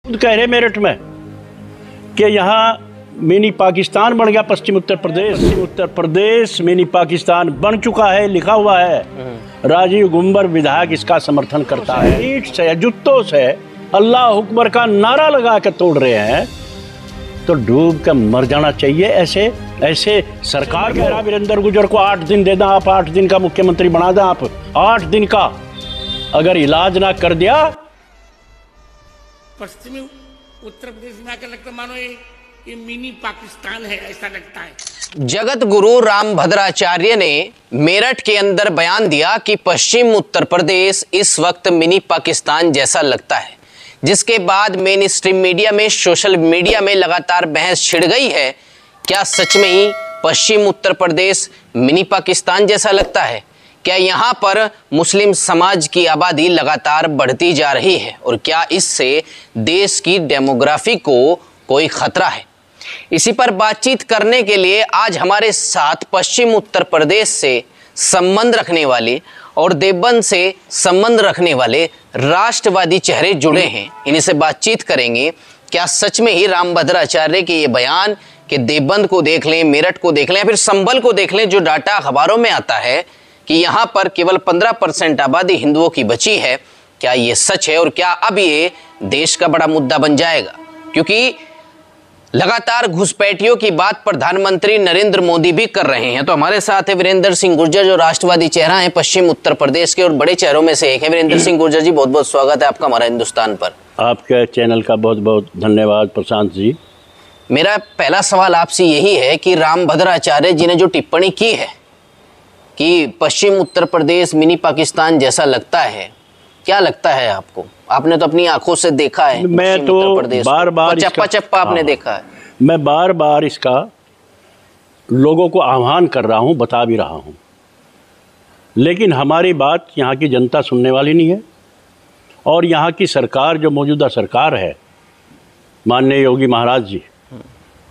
खुद कह रहे मेरठ में कि यहाँ मिनी पाकिस्तान बन गया। पश्चिम उत्तर प्रदेश मिनी पाकिस्तान बन चुका है, लिखा हुआ है। राजीव गुंबर विधायक इसका समर्थन करता है। ईंट से जुत्तों से अल्लाह हुक्बर का नारा लगा के तोड़ रहे हैं, तो डूब कर मर जाना चाहिए। ऐसे सरकार कह रहा वीरेंद्र गुर्जर को 8 दिन दे दें, आप 8 दिन का मुख्यमंत्री बना दें। आप 8 दिन का अगर इलाज ना कर दिया, पश्चिमी उत्तर प्रदेश में आकर लगता मानो ये मिनी पाकिस्तान है, ऐसा लगता है। जगत गुरु राम भद्राचार्य ने मेरठ के अंदर बयान दिया कि पश्चिम उत्तर प्रदेश इस वक्त मिनी पाकिस्तान जैसा लगता है, जिसके बाद मेन स्ट्रीम मीडिया में, सोशल मीडिया में लगातार बहस छिड़ गई है। क्या सच में ही पश्चिम उत्तर प्रदेश मिनी पाकिस्तान जैसा लगता है? क्या यहाँ पर मुस्लिम समाज की आबादी लगातार बढ़ती जा रही है और क्या इससे देश की डेमोग्राफी को कोई खतरा है? इसी पर बातचीत करने के लिए आज हमारे साथ पश्चिम उत्तर प्रदेश से संबंध रखने वाले और देवबंद से संबंध रखने वाले राष्ट्रवादी चेहरे जुड़े हैं। इन्हीं से बातचीत करेंगे। क्या सच में ही राम भद्राचार्य के ये बयान कि देवबंद को देख लें, मेरठ को देख लें या फिर संभल को देख लें, जो डाटा अखबारों में आता है कि यहाँ पर केवल 15% आबादी हिंदुओं की बची है, क्या ये सच है और क्या अब ये देश का बड़ा मुद्दा बन जाएगा? क्योंकि लगातार घुसपैठियों की बात प्रधानमंत्री नरेंद्र मोदी भी कर रहे हैं। तो हमारे साथ है वीरेंद्र सिंह गुर्जर, जो राष्ट्रवादी चेहरा है पश्चिम उत्तर प्रदेश के और बड़े चेहरों में से एक है। वीरेंद्र सिंह गुर्जर जी, बहुत बहुत स्वागत है आपका हमारा हिंदुस्तान पर। आपके चैनल का बहुत बहुत धन्यवाद प्रशांत जी। मेरा पहला सवाल आपसे यही है कि राम भद्राचार्य जी ने जो टिप्पणी की है कि पश्चिम उत्तर प्रदेश मिनी पाकिस्तान जैसा लगता है, क्या लगता है आपको? आपने तो अपनी आंखों से देखा है। मैं तो बार-बार चप्पा आपने देखा है। मैं बार-बार इसका लोगों को आह्वान कर रहा हूं, बता भी रहा हूं, लेकिन हमारी बात यहाँ की जनता सुनने वाली नहीं है। और यहाँ की सरकार, जो मौजूदा सरकार है, माननीय योगी महाराज जी,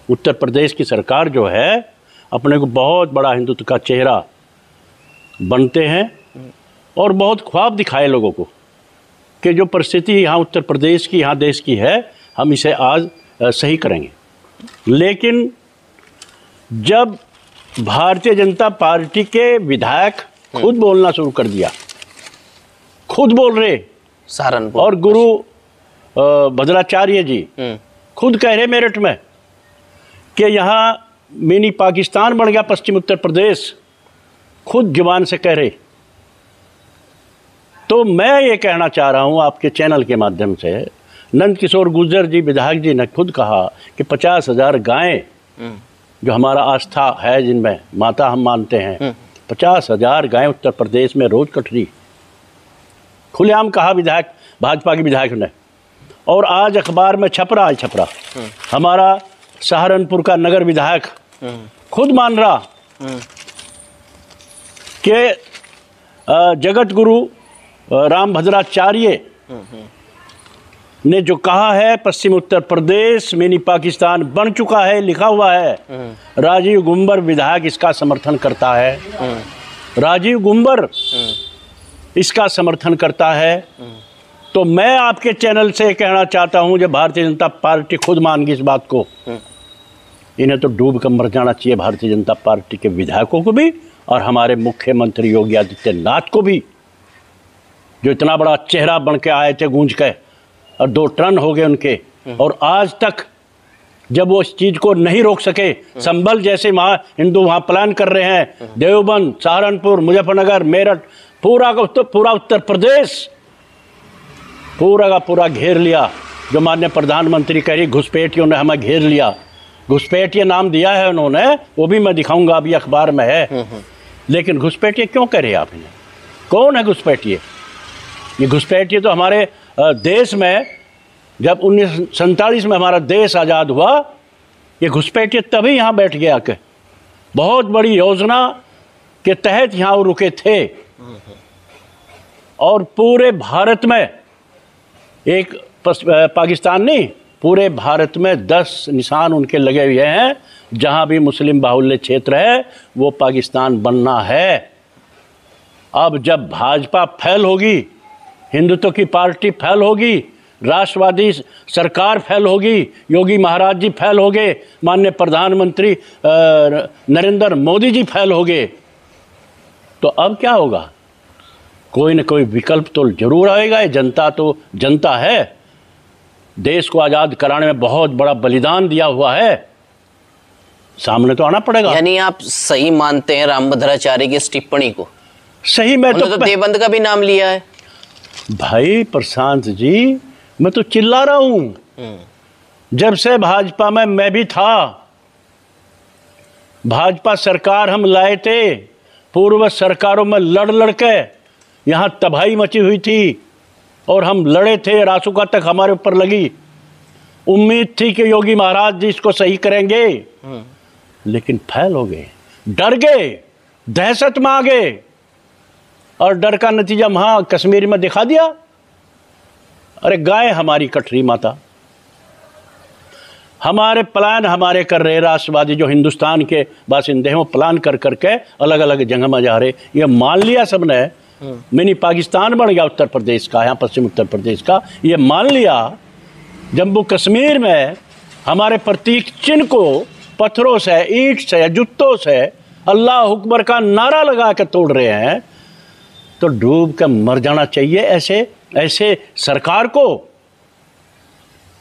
उत्तर प्रदेश की सरकार जो है, अपने को बहुत बड़ा हिंदुत्व का चेहरा बनते हैं और बहुत ख्वाब दिखाए लोगों को कि जो परिस्थिति यहाँ उत्तर प्रदेश की, यहाँ देश की है, हम इसे आज सही करेंगे। लेकिन जब भारतीय जनता पार्टी के विधायक खुद बोलना शुरू कर दिया, खुद बोल रहे सहारनपुर, और गुरु भद्राचार्य जी खुद कह रहे मेरठ में कि यहाँ मिनी पाकिस्तान बन गया पश्चिम उत्तर प्रदेश, खुद जुबान से कह रहे। तो मैं ये कहना चाह रहा हूँ आपके चैनल के माध्यम से, नंद किशोर गुर्जर जी विधायक जी ने खुद कहा कि 50,000 गायें, जो हमारा आस्था है, जिनमें माता हम मानते हैं, 50,000 गायें उत्तर प्रदेश में रोज कट रही, खुलेआम कहा विधायक, भाजपा के विधायक ने। और आज अखबार में छप रहा हमारा सहारनपुर का नगर विधायक खुद मान रहा कि जगत गुरु राम भद्राचार्य ने जो कहा है, पश्चिम उत्तर प्रदेश मिनी पाकिस्तान बन चुका है, लिखा हुआ है। राजीव गुंबर विधायक इसका समर्थन करता है। राजीव गुंबर इसका समर्थन करता है। तो मैं आपके चैनल से कहना चाहता हूं, जब भारतीय जनता पार्टी खुद मान गई इस बात को, इन्हें तो डूब कर मर जाना चाहिए, भारतीय जनता पार्टी के विधायकों को भी और हमारे मुख्यमंत्री योगी आदित्यनाथ को भी, जो इतना बड़ा चेहरा बन के आए थे गूंज के, और 2 टर्न हो गए उनके, और आज तक जब वो इस चीज़ को नहीं रोक सके, संभल जैसे हिंदू वहाँ प्लान कर रहे हैं, देवबंद, सहारनपुर, मुजफ्फरनगर, मेरठ, पूरा उत्तर प्रदेश पूरा का पूरा घेर लिया। जो माननीय प्रधानमंत्री कह रही घुसपैठियों ने हमें घेर लिया, घुसपैठिए नाम दिया है उन्होंने, वो भी मैं दिखाऊंगा, अभी अखबार में है। लेकिन घुसपैठिए क्यों कह रहे आप इन्हें? कौन है घुसपैठिए? ये घुसपैठिए तो हमारे देश में, जब 1947 में हमारा देश आज़ाद हुआ, ये घुसपैठिए तभी यहाँ बैठ गया कि बहुत बड़ी योजना के तहत यहाँ वो रुके थे। और पूरे भारत में, एक पाकिस्तान नहीं, पूरे भारत में 10 निशान उनके लगे हुए हैं, जहाँ भी मुस्लिम बाहुल्य क्षेत्र है वो पाकिस्तान बनना है। अब जब भाजपा फैल होगी, हिंदुत्व की पार्टी फैल होगी, राष्ट्रवादी सरकार फेल होगी, योगी महाराज जी फेल हो गए, माननीय प्रधानमंत्री नरेंद्र मोदी जी फेल हो गए, तो अब क्या होगा? कोई न कोई विकल्प तो जरूर आएगा। ये जनता तो जनता है, देश को आज़ाद कराने में बहुत बड़ा बलिदान दिया हुआ है, सामने तो आना पड़ेगा। यानी आप सही मानते हैं रामभद्राचार्य की इस टिप्पणी को? सही। मैं तो देवबंद का भी नाम लिया है। भाई प्रशांत जी, मैं तो चिल्ला रहा हूं, जब से भाजपा में मैं भी था, भाजपा सरकार हम लाए थे, पूर्व सरकारों में लड़ लड़ के यहां तबाही मची हुई थी और हम लड़े थे, रासुका तक हमारे ऊपर लगी। उम्मीद थी कि योगी महाराज जी इसको सही करेंगे, लेकिन फेल हो गए, डर गए, दहशत में आ गए, और डर का नतीजा वहां कश्मीर में दिखा दिया। अरे गाय हमारी कटरी माता, हमारे प्लान हमारे कर रहे राष्ट्रवादी जो हिंदुस्तान के बासिंदे हैं, वो प्लान कर करके अलग अलग जगह में जा रहे। ये मान लिया सबने, मिनी पाकिस्तान बन गया उत्तर प्रदेश का, यहाँ पश्चिम उत्तर प्रदेश का। ये मान लिया जम्मू कश्मीर में हमारे प्रतीक चिन्ह को पत्थरों से, ईंट से, जूतों से अल्लाह हुक्बर का नारा लगा के तोड़ रहे हैं, तो डूब कर मर जाना चाहिए ऐसे सरकार को।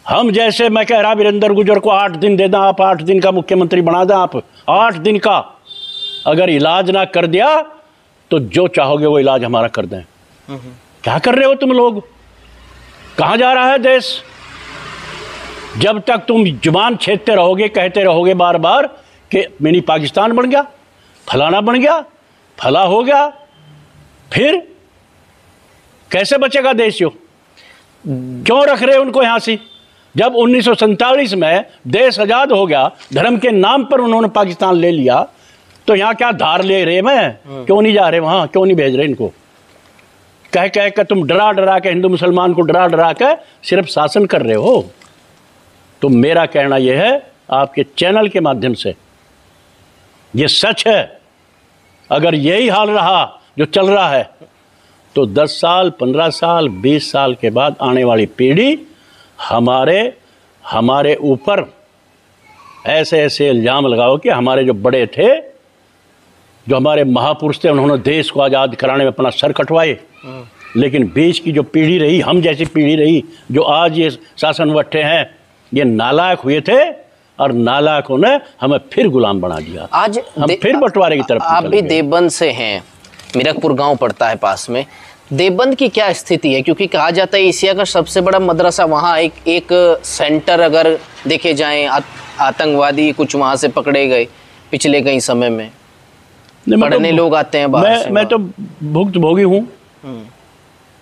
हम जैसे, मैं कह रहा वीरेंद्र गुर्जर को 8 दिन दे दें, आप 8 दिन का मुख्यमंत्री बना दें, आप 8 दिन का अगर इलाज ना कर दिया तो जो चाहोगे वो इलाज हमारा कर दें। क्या कर रहे हो तुम लोग? कहाँ जा रहा है देश? जब तक तुम जुबान छेदते रहोगे, कहते रहोगे बार बार कि मिनी पाकिस्तान बन गया, फलाना बन गया, फला हो गया, फिर कैसे बचेगा देश? यो क्यों रख रहे उनको यहां से? जब 1947 में देश आजाद हो गया, धर्म के नाम पर उन्होंने पाकिस्तान ले लिया, तो यहाँ क्या धार ले रहे? मैं क्यों नहीं जा रहे वहां, क्यों नहीं भेज रहे इनको? कह कह के तुम डरा डरा के, हिंदू मुसलमान को डरा डरा के सिर्फ शासन कर रहे हो। तो मेरा कहना यह है आपके चैनल के माध्यम से, ये सच है, अगर यही हाल रहा जो चल रहा है, तो 10 साल, 15 साल, 20 साल के बाद आने वाली पीढ़ी हमारे ऊपर ऐसे ऐसे इल्ज़ाम लगाओ कि हमारे जो बड़े थे, जो हमारे महापुरुष थे, उन्होंने देश को आज़ाद कराने में अपना सर कटवाए, लेकिन बीच की जो पीढ़ी रही, हम जैसी पीढ़ी रही, जो आज ये शासन बैठे हैं, ये नालायक हुए थे और नालायकों ने हमें फिर गुलाम बना दिया। आज हम फिर बंटवारे की तरफ। आप भी देवबंद से हैं, मीरकपुर गांव पड़ता है पास में। देवबंद की क्या स्थिति है? क्योंकि कहा जाता है एशिया का सबसे बड़ा मदरसा वहाँ एक सेंटर, अगर देखे जाएं, आतंकवादी कुछ वहाँ से पकड़े गए पिछले कई समय में, पढ़ने लोग आते हैं बाहर से। मैं तो भुक्तभोगी हूँ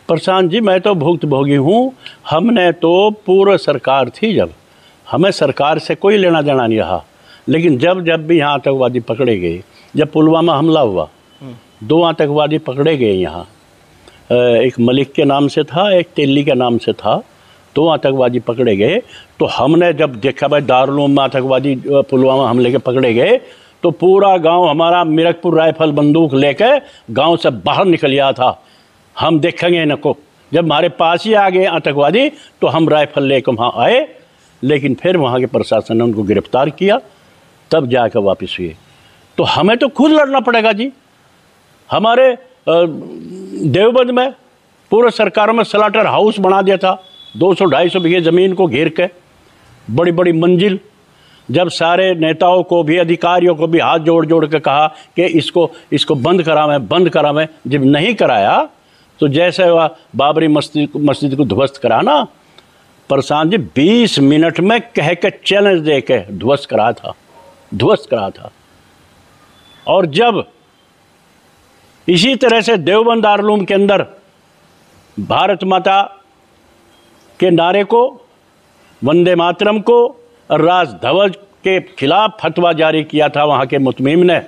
प्रशांत जी, मैं तो भुक्तभोगी हूँ। हमने तो पूर्व सरकार थी, जब हमें सरकार से कोई लेना देना नहीं रहा, लेकिन जब जब भी यहाँ आतंकवादी पकड़े गए, जब पुलवामा हमला हुआ, 2 आतंकवादी पकड़े गए यहाँ, एक मलिक के नाम से था, एक तेली के नाम से था, 2 आतंकवादी पकड़े गए। तो हमने जब देखा भाई दारुल में आतंकवादी पुलवामा हमले के पकड़े गए, तो पूरा गांव हमारा मीरकपुर राइफल बंदूक लेकर गांव से बाहर निकल गया था। हम देखेंगे इनको, जब हमारे पास ही आ गए आतंकवादी तो हम राइफल लेकर वहाँ आए, लेकिन फिर वहाँ के प्रशासन ने उनको गिरफ्तार किया, तब जाकर वापस हुए। तो हमें तो खुद लड़ना पड़ेगा जी। हमारे देवबंद में पूर्व सरकारों में स्लाटर हाउस बना दिया था, 200-250 बीघे ज़मीन को घेर के, बड़ी बड़ी मंजिल। जब सारे नेताओं को भी, अधिकारियों को भी हाथ जोड़ जोड़ के कहा कि इसको बंद करावें, जब नहीं कराया तो जैसे वह बाबरी मस्जिद को ध्वस्त कराना, प्रशांत जी 20 मिनट में कह के चैलेंज दे के ध्वस्त करा था। और जब इसी तरह से देवबंद दारुल के अंदर भारत माता के नारे को, वंदे मातरम को और राज ध्वज के खिलाफ फतवा जारी किया था वहाँ के मुतमिम ने,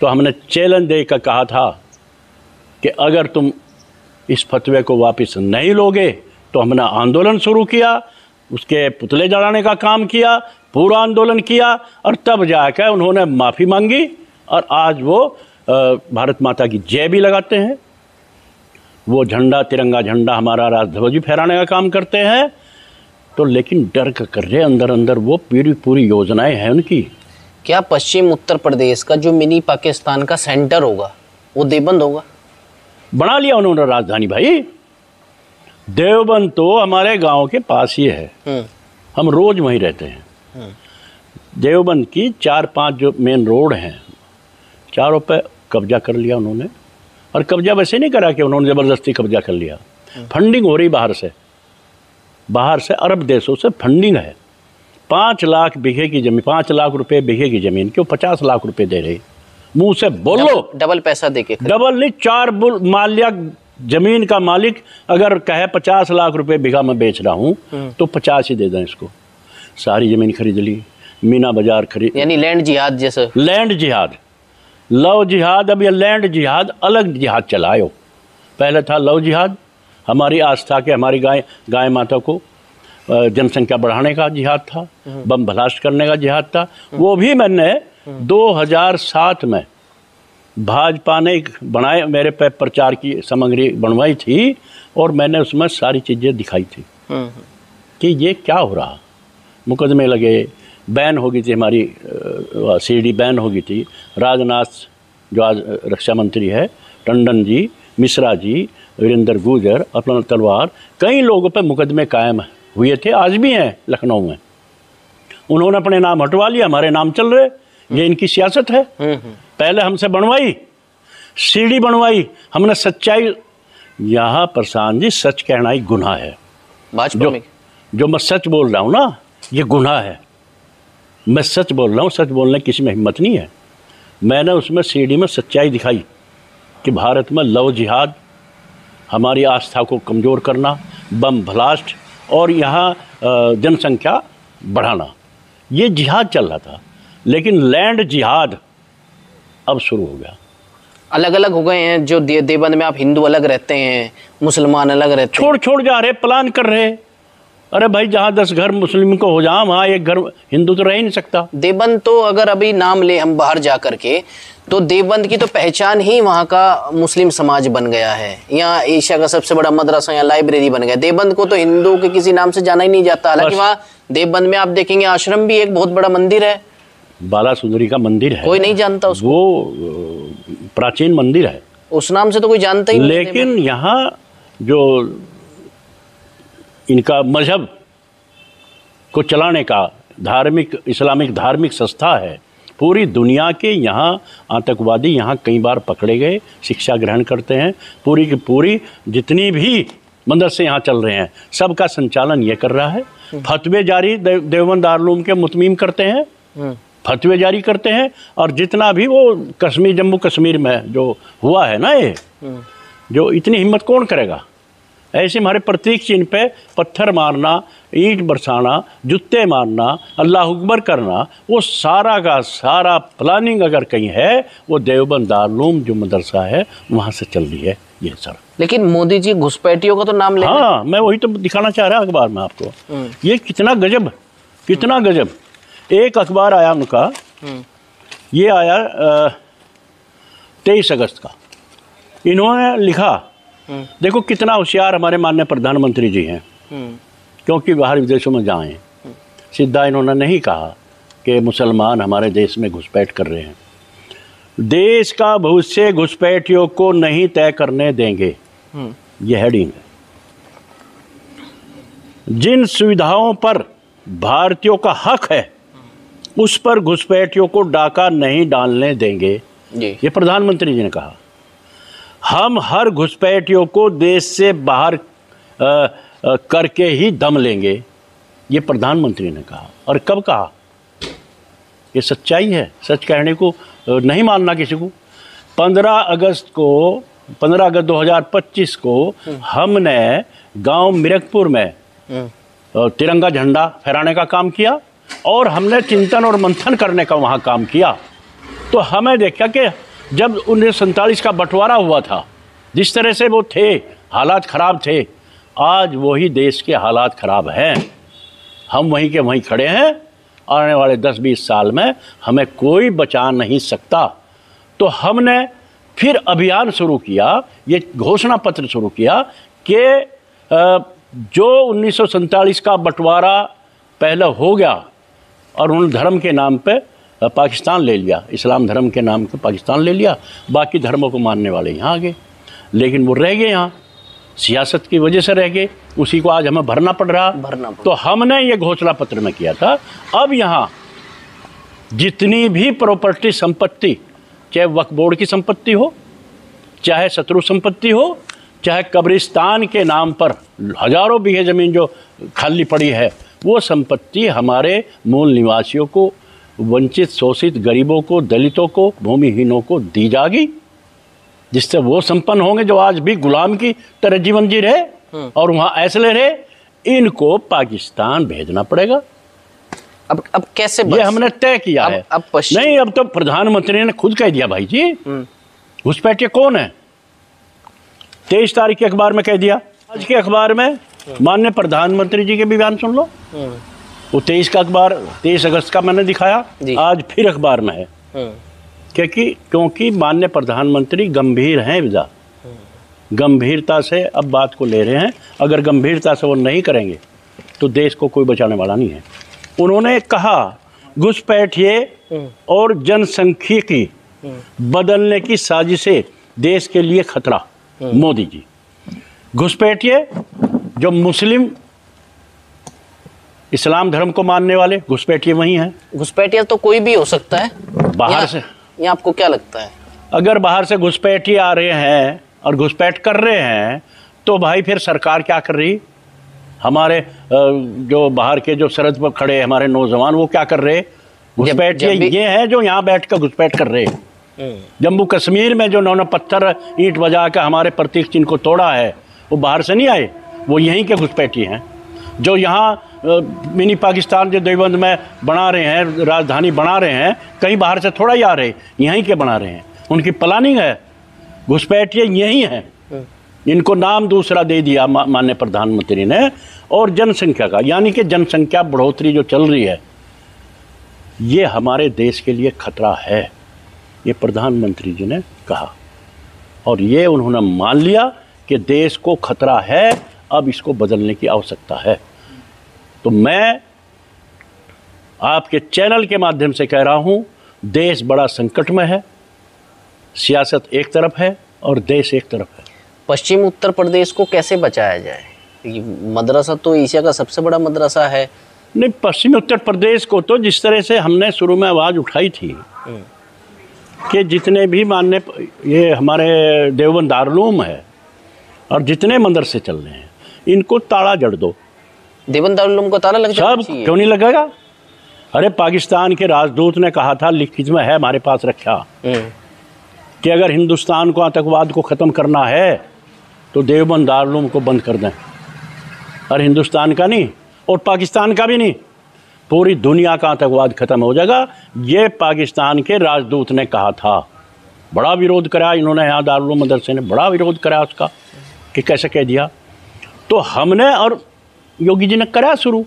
तो हमने चैलेंज देकर कहा था कि अगर तुम इस फतवे को वापस नहीं लोगे तो हमने आंदोलन शुरू किया, उसके पुतले जलाने का काम किया, पूरा आंदोलन किया, और तब जाकर उन्होंने माफ़ी मांगी और आज वो भारत माता की जय भी लगाते हैं। वो झंडा, तिरंगा झंडा, हमारा राष्ट्रध्वज भी फहराने का काम करते हैं। तो लेकिन डर कर रहे अंदर अंदर, वो पूरी योजनाएं हैं उनकी। क्या पश्चिम उत्तर प्रदेश का जो मिनी पाकिस्तान का सेंटर होगा वो देवबंद होगा? बना लिया उन्होंने राजधानी भाई। देवबंद तो हमारे गांव के पास ही है, हम रोज वहीं रहते हैं। देवबंद की 4-5 जो मेन रोड हैं, चारों पे कब्जा कर लिया उन्होंने। और कब्जा वैसे नहीं करा कि उन्होंने ज़बरदस्ती कब्जा कर लिया। फंडिंग हो रही बाहर से अरब देशों से फंडिंग है। 5 लाख बीघे की जमीन, 5 लाख रुपए बीघे की जमीन क्यों 50 लाख रुपए दे रहे? मुंह से बोलो। डबल पैसा देके, डबल नहीं, 4 माल्या जमीन का मालिक अगर कहे 50 लाख रुपए बीघा में बेच रहा हूँ तो 50 ही दे दें इसको। सारी जमीन खरीद ली, मीना बाजार खरीद, यानी लैंड जिहाद जैसे। लैंड जिहाद, लव जिहाद। अब ये लैंड जिहाद अलग जिहाद चलायो। पहले था लव जिहाद, हमारी आस्था के, हमारी गाय माता को जनसंख्या बढ़ाने का जिहाद था, बम ब्लास्ट करने का जिहाद था। वो भी मैंने 2007 में भाजपा ने बनाए, मेरे पे प्रचार की सामग्री बनवाई थी और मैंने उसमें सारी चीज़ें दिखाई थी कि ये क्या हो रहा। मुकदमे लगे, बैन हो गई थी हमारी सीडी, बैन हो गई थी। राजनाथ जो आज रक्षा मंत्री है, टंडन जी, मिश्रा जी, वीरेंद्र गुर्जर, अपना तलवार, कई लोगों पे मुकदमे कायम हुए थे, आज भी हैं लखनऊ में। उन्होंने अपने नाम हटवा लिया, हमारे नाम चल रहे। ये इनकी सियासत है। पहले हमसे बनवाई, सीडी बनवाई, हमने सच्चाई। यहाँ प्रशांत जी, सच कहना ही गुनाह है। जो मैं सच बोल रहा हूँ ना, ये गुनाह है। मैं सच बोल रहा हूँ, सच बोलने किसी में हिम्मत नहीं है। मैंने उसमें सीडी में सच्चाई दिखाई कि भारत में लव जिहाद, हमारी आस्था को कमज़ोर करना, बम ब्लास्ट और यहाँ जनसंख्या बढ़ाना, ये जिहाद चल रहा था। लेकिन लैंड जिहाद अब शुरू हो गया। अलग अलग हो गए हैं। जो देवबंद में आप हिंदू अलग रहते हैं, मुसलमान अलग रहते हैं, छोड़ जा रहे, प्लान कर रहे। अरे भाई, जहाँ 10 घर मुस्लिम को हो जाए, वहाँ 1 घर हिंदू तो रह ही नहीं सकता। देवबंद तो अगर अभी नाम ले हम बाहर जा करके, तो देवबंद की तो पहचान ही वहाँ का मुस्लिम समाज बन गया है। यहाँ एशिया का सबसे बड़ा मदरसा, यहाँ लाइब्रेरी बन गया। देवबंद को तो हिंदू के किसी नाम से जाना ही नहीं जाता। हालांकि वहाँ देवबंद में आप देखेंगे आश्रम भी एक बहुत बड़ा मंदिर है, बाला सुंदरी का मंदिर है, कोई नहीं जानता उसको। वो प्राचीन मंदिर है, उस नाम से तो कोई जानता ही नहीं। लेकिन यहाँ जो इनका मजहब को चलाने का धार्मिक, इस्लामिक धार्मिक संस्था है, पूरी दुनिया के यहाँ आतंकवादी यहाँ कई बार पकड़े गए, शिक्षा ग्रहण करते हैं। पूरी की पूरी जितनी भी मदरसे यहाँ चल रहे हैं, सबका संचालन ये कर रहा है। फतवे जारी देवबंद दारुल के मुतमीम करते हैं, फतवे जारी करते हैं। और जितना भी वो कश्मीर, जम्मू कश्मीर में जो हुआ है ना, ये जो इतनी हिम्मत कौन करेगा? ऐसे हमारे प्रतीक चिन्ह पे पत्थर मारना, ईंट बरसाना, जूते मारना, अल्लाह अकबर करना, वो सारा का सारा प्लानिंग अगर कहीं है, वो देवबंद दारुल जो मदरसा है वहाँ से चल रही है ये सर। लेकिन मोदी जी घुसपैठियों का तो नाम ले। हाँ, मैं वही तो दिखाना चाह रहा अखबार में आपको। ये कितना गजब, कितना गजब। एक अखबार आया उनका, ये आया 23 अगस्त का। इन्होंने लिखा, देखो कितना होशियार हमारे माननीय प्रधानमंत्री जी हैं, क्योंकि बाहर विदेशों में जाएं, सीधा इन्होंने नहीं कहा कि मुसलमान हमारे देश में घुसपैठ कर रहे हैं। देश का भविष्य घुसपैठियों को नहीं तय करने देंगे, ये हेडिंग है। जिन सुविधाओं पर भारतीयों का हक है, उस पर घुसपैठियों को डाका नहीं डालने देंगे, ये प्रधानमंत्री जी ने कहा। हम हर घुसपैठियों को देश से बाहर करके ही दम लेंगे, ये प्रधानमंत्री ने कहा। और कब कहा? ये सच्चाई है, सच कहने को नहीं मानना किसी को। 15 अगस्त 2025 को हमने गांव मिरकपुर में तिरंगा झंडा फहराने का काम किया और हमने चिंतन और मंथन करने का वहाँ काम किया। तो हमें देखा कि जब 1947 का बंटवारा हुआ था, जिस तरह से वो थे, हालात ख़राब थे, आज वही देश के हालात ख़राब हैं। हम वहीं के वहीं खड़े हैं। आने वाले 10-20 साल में हमें कोई बचा नहीं सकता। तो हमने फिर अभियान शुरू किया, ये घोषणा पत्र शुरू किया कि जो 1947 का बंटवारा पहले हो गया और उन्होंने धर्म के नाम पे पाकिस्तान ले लिया, इस्लाम धर्म के नाम पे पाकिस्तान ले लिया, बाकी धर्मों को मानने वाले यहाँ आ गए, लेकिन वो रह गए यहाँ, सियासत की वजह से रह गए, उसी को आज हमें भरना पड़ रहा। तो हमने ये घोषणा पत्र में किया था, अब यहाँ जितनी भी प्रॉपर्टी संपत्ति, चाहे वक्फ बोर्ड की संपत्ति हो, चाहे शत्रु संपत्ति हो, चाहे कब्रिस्तान के नाम पर हजारों बीघे ज़मीन जो खाली पड़ी है, वो संपत्ति हमारे मूल निवासियों को, वंचित शोषित गरीबों को, दलितों को, भूमिहीनों को दी जाएगी, जिससे वो संपन्न होंगे जो आज भी गुलाम की तरह जीवन जी रहे और वहाँ ऐसे रहे। इनको पाकिस्तान भेजना पड़ेगा। अब कैसे ये हमने तय किया है। नहीं, अब तो प्रधानमंत्री ने खुद कह दिया भाई जी। घुसपैठिए कौन है? 23 तारीख के अखबार में कह दिया। आज के अखबार में माननीय प्रधानमंत्री जी के भी बयान सुन लो। वो 23 का अखबार 23 अगस्त का मैंने दिखाया, आज फिर अखबार में है। क्योंकि माननीय प्रधानमंत्री गंभीर हैं विदा, गंभीरता से अब बात को ले रहे हैं। अगर गंभीरता से वो नहीं करेंगे तो देश को कोई बचाने वाला नहीं है। उन्होंने कहा घुसपैठिए और जनसंख्यिकी बदलने की साजिशें देश के लिए खतरा। मोदी जी, घुसपैठिए जो मुस्लिम इस्लाम धर्म को मानने वाले घुसपैठिए वही हैं। घुसपैठिया तो कोई भी हो सकता है बाहर से। ये आपको क्या लगता है? अगर बाहर से घुसपैठिए आ रहे हैं और घुसपैठ कर रहे हैं तो भाई फिर सरकार क्या कर रही? हमारे जो बाहर के जो सरहद पर खड़े हमारे नौजवान वो क्या कर रहे? घुसपैठिए ये हैं जो यहाँ बैठ कर घुसपैठ कर रहे। जम्मू कश्मीर में जो उन्होंने पत्थर ईंट बजा कर हमारे प्रतीक चिन्ह को तोड़ा है वो बाहर से नहीं आए, वो यहीं के घुसपैठिए हैं। जो यहाँ मिनी पाकिस्तान जो देवबंद में बना रहे हैं, राजधानी बना रहे हैं, कहीं बाहर से थोड़ा ही आ रहे, यहीं के बना रहे हैं। उनकी प्लानिंग है। घुसपैठिए यही हैं। इनको नाम दूसरा दे दिया माननीय प्रधानमंत्री ने। और जनसंख्या का, यानी कि जनसंख्या बढ़ोतरी जो चल रही है, ये हमारे देश के लिए खतरा है, ये प्रधानमंत्री जी ने कहा। और ये उन्होंने मान लिया कि देश को खतरा है, अब इसको बदलने की आवश्यकता है। तो मैं आपके चैनल के माध्यम से कह रहा हूं, देश बड़ा संकट में है, सियासत एक तरफ है और देश एक तरफ है। पश्चिम उत्तर प्रदेश को कैसे बचाया जाए? मदरसा तो एशिया का सबसे बड़ा मदरसा है। नहीं, पश्चिमी उत्तर प्रदेश को तो जिस तरह से हमने शुरू में आवाज़ उठाई थी कि जितने भी मानने ये हमारे देवबंद दारुल है और जितने मदरसे चल रहे हैं, इनको ताला जड़ दो। देवबंद दारुल को ताला लग जाना चाहिए। क्यों नहीं लगेगा? अरे पाकिस्तान के राजदूत ने कहा था, लिखित में है हमारे पास रखा, कि अगर हिंदुस्तान को आतंकवाद को ख़त्म करना है तो देवबंद दारुल को बंद कर दें। और हिंदुस्तान का नहीं और पाकिस्तान का भी नहीं, पूरी दुनिया का आतंकवाद ख़त्म हो जाएगा। ये पाकिस्तान के राजदूत ने कहा था। बड़ा विरोध करा इन्होंने, यहाँ दारुल मदरसे ने बड़ा विरोध करा उसका कि कैसे कह दिया। तो हमने और योगी जी ने करा शुरू,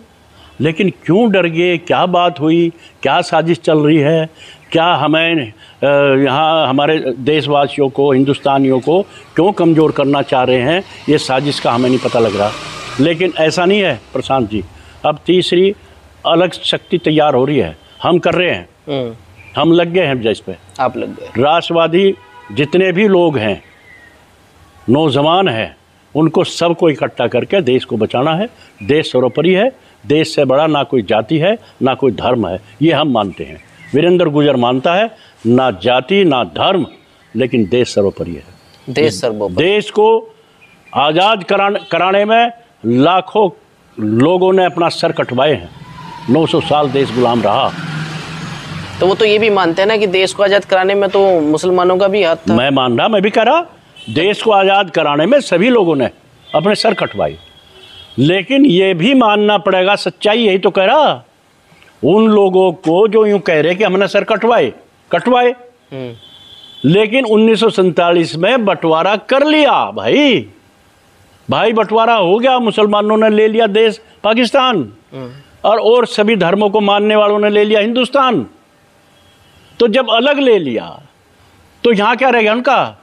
लेकिन क्यों डर गए? क्या बात हुई? क्या साजिश चल रही है? क्या हमें यहाँ हमारे देशवासियों को, हिंदुस्तानियों को क्यों कमज़ोर करना चाह रहे हैं? ये साजिश का हमें नहीं पता लग रहा। लेकिन ऐसा नहीं है प्रशांत जी, अब तीसरी अलग शक्ति तैयार हो रही है। हम कर रहे हैं, हम लग गए हैं जिस पे। आप लग गए। राष्ट्रवादी जितने भी लोग हैं, नौजवान हैं, उनको सबको इकट्ठा करके देश को बचाना है। देश सर्वोपरि है, देश से बड़ा ना कोई जाति है ना कोई धर्म है, ये हम मानते हैं। वीरेंद्र गुर्जर मानता है ना जाति ना धर्म, लेकिन देश सर्वोपरि है। देश सर्वोपरि। देश को आज़ाद कराने में लाखों लोगों ने अपना सर कटवाए हैं। 900 साल देश गुलाम रहा। तो वो तो ये भी मानते हैं ना कि देश को आज़ाद कराने में तो मुसलमानों का भी हाथ था। मैं मान रहा, मैं भी कह रहा, देश को आज़ाद कराने में सभी लोगों ने अपने सर कटवाए। लेकिन ये भी मानना पड़ेगा, सच्चाई यही तो कह रहा, उन लोगों को जो यूं कह रहे कि हमने सर कटवाए। लेकिन 1947 में बंटवारा कर लिया भाई बंटवारा हो गया, मुसलमानों ने ले लिया देश पाकिस्तान और सभी धर्मों को मानने वालों ने ले लिया हिंदुस्तान। तो जब अलग ले लिया तो यहाँ क्या रह गया उनका?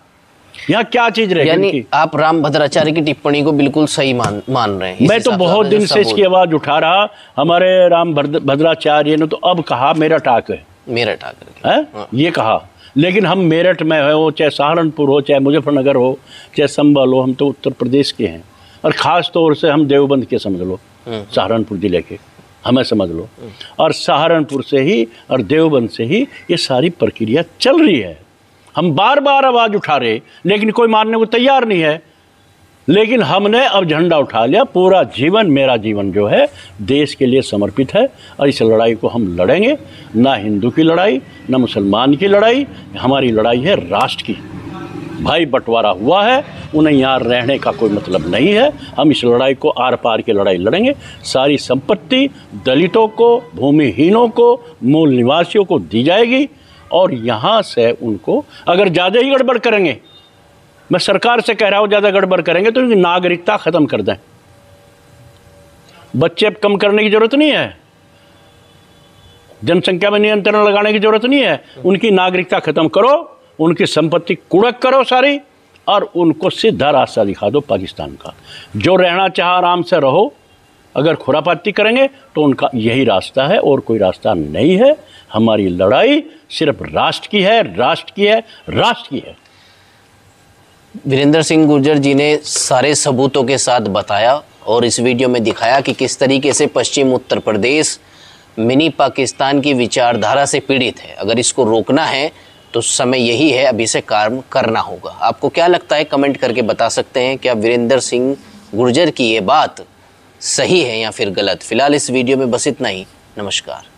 यहाँ क्या चीज रह यानी गई? आप राम भद्राचार्य की टिप्पणी को बिल्कुल सही मान रहे हैं? मैं तो बहुत दिन से इसकी आवाज उठा रहा। हमारे राम भद्राचार्य ने तो अब कहा मेरठ आकर, मेरठ आकर है ये कहा, लेकिन हम मेरठ में हो, चाहे सहारनपुर हो, चाहे मुजफ्फरनगर हो, चाहे संभल हो, हम तो उत्तर प्रदेश के हैं। और ख़ास तौर से हम देवबंद के समझ लो, सहारनपुर जिले के हमें समझ लो, और सहारनपुर से ही और देवबंद से ही ये सारी प्रक्रिया चल रही है। हम बार बार आवाज़ उठा रहे, लेकिन कोई मानने को तैयार नहीं है। लेकिन हमने अब झंडा उठा लिया। पूरा जीवन, मेरा जीवन जो है देश के लिए समर्पित है, और इस लड़ाई को हम लड़ेंगे। ना हिंदू की लड़ाई, ना मुसलमान की लड़ाई, हमारी लड़ाई है राष्ट्र की। भाई बंटवारा हुआ है, उन्हें यहाँ रहने का कोई मतलब नहीं है। हम इस लड़ाई को आर पार की लड़ाई लड़ेंगे। सारी संपत्ति दलितों को, भूमिहीनों को, मूल निवासियों को दी जाएगी, और यहाँ से उनको अगर ज़्यादा ही गड़बड़ करेंगे, मैं सरकार से कह रहा हूँ, ज़्यादा गड़बड़ करेंगे तो उनकी नागरिकता ख़त्म कर दें। बच्चे अब कम करने की ज़रूरत नहीं है, जनसंख्या में नियंत्रण लगाने की ज़रूरत नहीं है। उनकी नागरिकता ख़त्म करो, उनकी संपत्ति कुड़क करो सारी, और उनको सीधा रास्ता दिखा दो पाकिस्तान का। जो रहना चाह आराम से रहो, अगर खुरापाती करेंगे तो उनका यही रास्ता है, और कोई रास्ता नहीं है। हमारी लड़ाई सिर्फ राष्ट्र की है, राष्ट्र की है, राष्ट्र की है। वीरेंद्र सिंह गुर्जर जी ने सारे सबूतों के साथ बताया और इस वीडियो में दिखाया कि किस तरीके से पश्चिम उत्तर प्रदेश मिनी पाकिस्तान की विचारधारा से पीड़ित है। अगर इसको रोकना है तो समय यही है, अभी से काम करना होगा। आपको क्या लगता है, कमेंट करके बता सकते हैं। क्या वीरेंद्र सिंह गुर्जर की ये बात सही है या फिर गलत? फिलहाल इस वीडियो में बस इतना ही। नमस्कार।